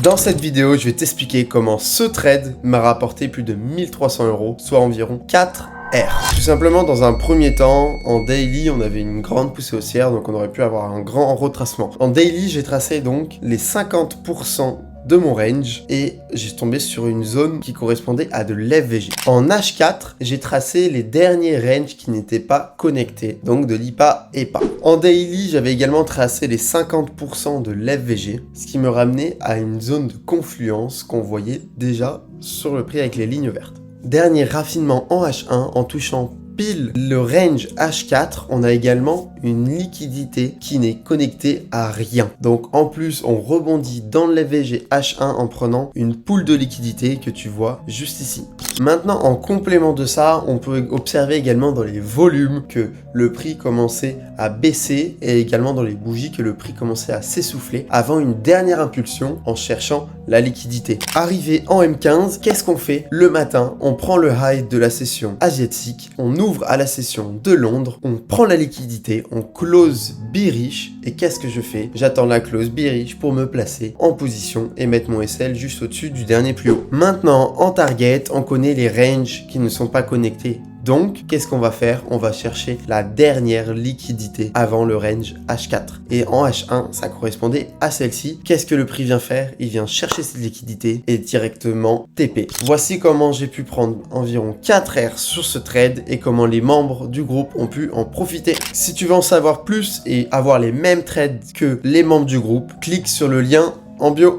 Dans cette vidéo, je vais t'expliquer comment ce trade m'a rapporté plus de 1300 €, soit environ 4 R. Tout simplement, dans un premier temps, en daily, on avait une grande poussée haussière, donc on aurait pu avoir un grand retracement. En daily, j'ai tracé donc les 50% de mon range et j'ai tombé sur une zone qui correspondait à de l'FVG. En H4, j'ai tracé les derniers ranges qui n'étaient pas connectés, donc de l'IPA et EPA. En daily, j'avais également tracé les 50% de l'FVG, ce qui me ramenait à une zone de confluence qu'on voyait déjà sur le prix avec les lignes vertes. Dernier raffinement en H1, en touchant pile le range H4, on a également une liquidité qui n'est connectée à rien. Donc en plus, on rebondit dans le FVG H1 en prenant une poule de liquidité que tu vois juste ici. Maintenant, en complément de ça, on peut observer également dans les volumes que le prix commençait à baisser et également dans les bougies que le prix commençait à s'essouffler avant une dernière impulsion en cherchant la liquidité. Arrivé en M15, qu'est-ce qu'on fait? Le matin, on prend le high de la session asiatique, on ouvre à la session de Londres, on prend la liquidité, on close bearish et qu'est-ce que je fais? J'attends la close bearish pour me placer en position et mettre mon SL juste au-dessus du dernier plus haut. Maintenant, en target, on connaît les ranges qui ne sont pas connectés. Donc, qu'est-ce qu'on va faire? On va chercher la dernière liquidité avant le range H4. Et en H1, ça correspondait à celle-ci. Qu'est-ce que le prix vient faire? Il vient chercher cette liquidité et directement TP. Voici comment j'ai pu prendre environ 4 R sur ce trade et comment les membres du groupe ont pu en profiter. Si tu veux en savoir plus et avoir les mêmes trades que les membres du groupe, clique sur le lien en bio.